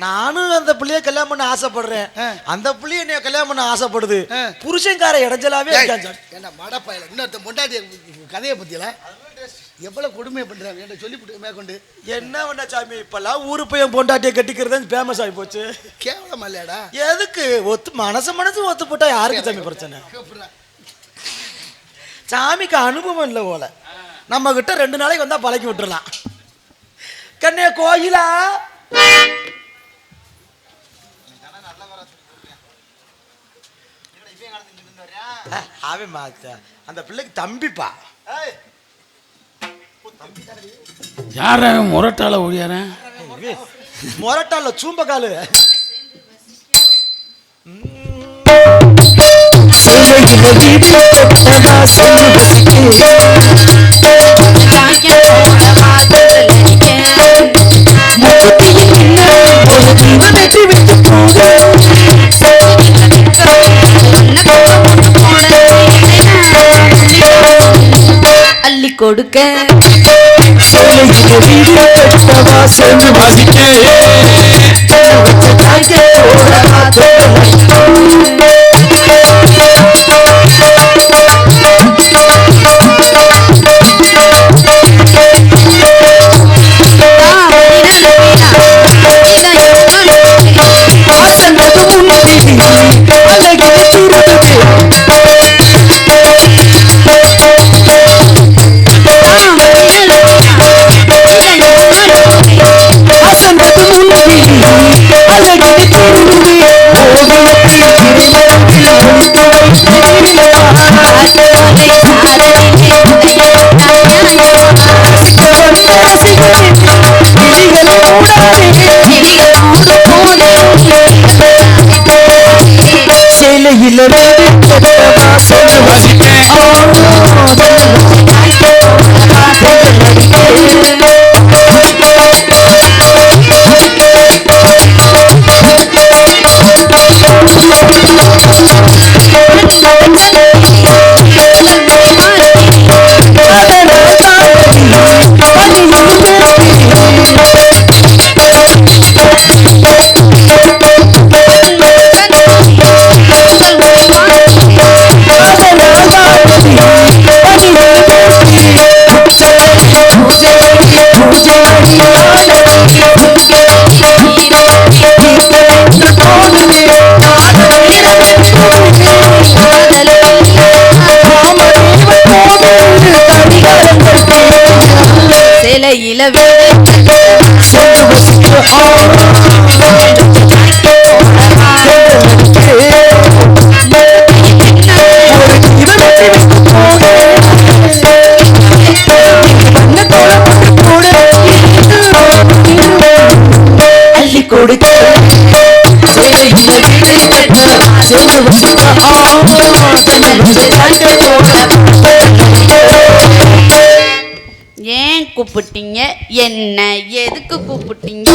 நானும் அந்த பிள்ளைய கல்யாணம் பண்ண ஆசைப்படுறேன். அந்த பிள்ளைய என்னைய கல்யாணம் பண்ண ஆசைப்படுது. புருஷன்கார இடைஞ்சலாவே என்ன மடப்பையில இன்னொருத்த பொண்டாட்டி கதையை பத்தியல எவ்வளவு கொடுமை பண்றாங்க என்ன சொல்லிவிட்டு மேற்கொண்டு என்ன பண்ண சாமி இப்பெல்லாம் ஊரு பையன் பொண்டாட்டியை கட்டிக்கிறது ஃபேமஸ் ஆகி போச்சு. கேவலம் இல்லையாடா? எதுக்கு ஒத்து மனசு ஒத்து போட்டா யாருக்கு சாமி பிரச்சனை? சாமிக்கு அனுபவம் இல்லை போல. நம்ம கிட்ட 2 நாளைக்கு வந்தா பழக்கி விட்டுறலாம். கண்ணே கோயிலா அவன் மாத்த அந்த பிள்ளைக்கு தம்பிப்பா. யார முரட்டால ஒழியாரன்? முரட்டால சூம்பக்காலு. அள்ளி கொடுக்க சேர்ந்து வாசிக்க ஏன் கூப்பிட்டீங்க? என்ன எதுக்கு கூப்பிட்டீங்க?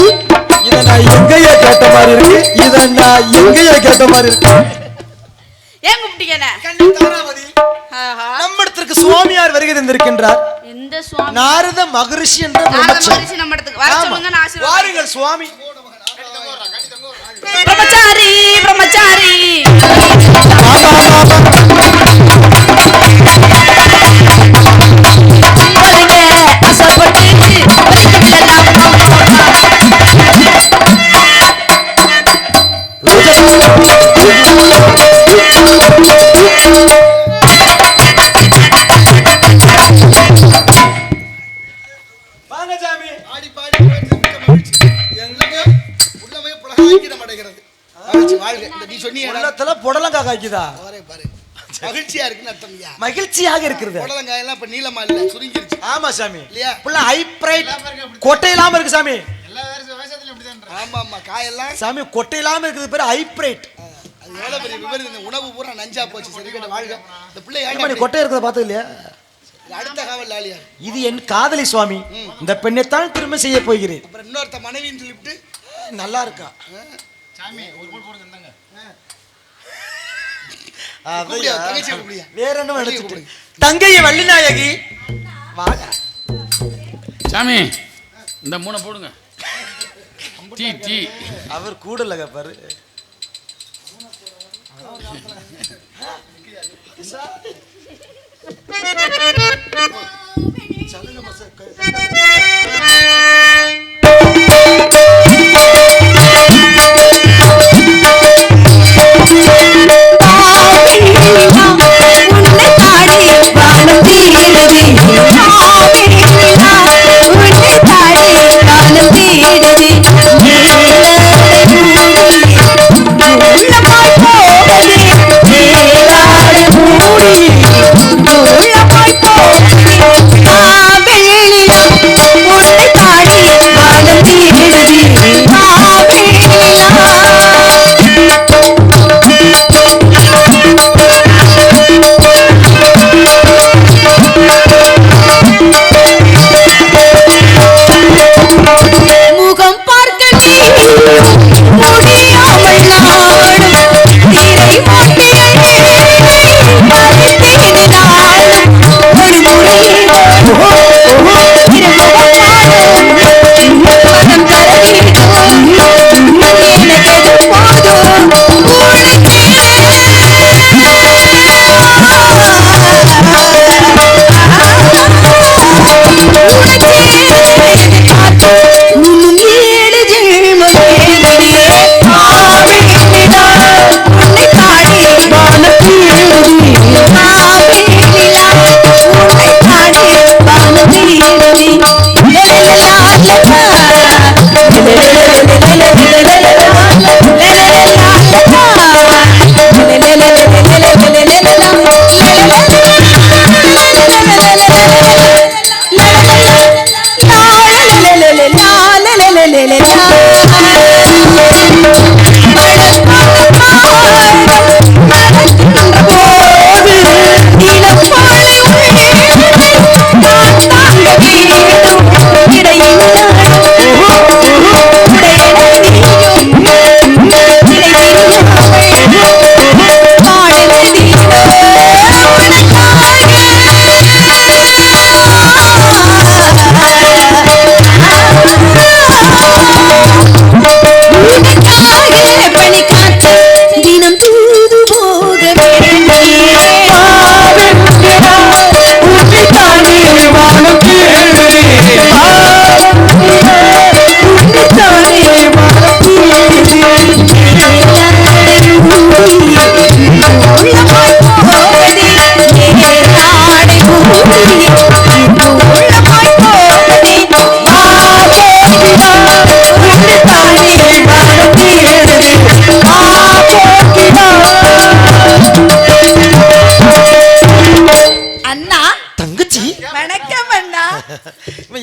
இத நான் எங்கேயே கேட்ட மாதிரி இருக்கு. ஏன் கூப்பிட்டீங்க? நம்ம இடத்துக்கு சுவாமியார் வருகை தந்திருக்கின்றார். எந்த சுவாமி? நாரத மகரிஷி என்ற மகரிஷி நம்ம இடத்துக்கு வர சொல்லுங்க. நான் ஆசீர்வாதம். வாருங்கள் சுவாமி. பிரம்மச்சாரி பிரம்மச்சாரி மகிழ்ச்சியாக இருக்கிறது. ஆமா சாமி. கொட்டை இல்லாம இருக்கு சாமி. சாமி கொட்டை இல்லாம இருக்குது பேரு ஹைப்ரைட். உணவு பூரா நஞ்சா போச்சு. கொட்டை இருக்கிறத பார்த்தது இல்லையா? இது என் காதலி சுவாமி. இந்த பெண்ணைத்தான் திரும்ப செய்ய போகிறேன். இன்னொருத்த மனைவின்னு சொல்லிட்டு நல்லா இருக்கா வேற என்ன நினைச்சிட்டு தங்கைய வள்ளிநாயகி வாங்க சாமி. இந்த 3 போடுங்க. டீ டீ அவர் கூடலங்க பாரு.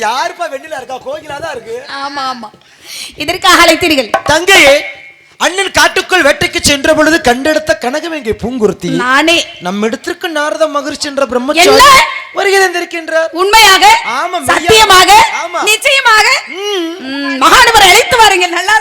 யாருப்பா வெண்ணிலா இருக்கா? கோகிலா தான் இருக்கு. ஆமா ஆமா. இதற்காக அழைத்தீர்கள்? தங்கையே, அண்ணன் காட்டுக்குள் வேட்டைக்கு சென்ற பொழுது கண்டெடுத்த கனகம் எங்கே பூங்குருத்தி நானே. நம்மிடத்திற்கு நாரத மகிழ்ச்சி என்ற பிரம்மச்சாரி வருகை தந்திருக்கின்றார். உண்மையாக? ஆமா. சத்தியமாக? ஆமா. நிச்சயமாக? மகானவர் அழைத்து வாருங்கள். நல்லா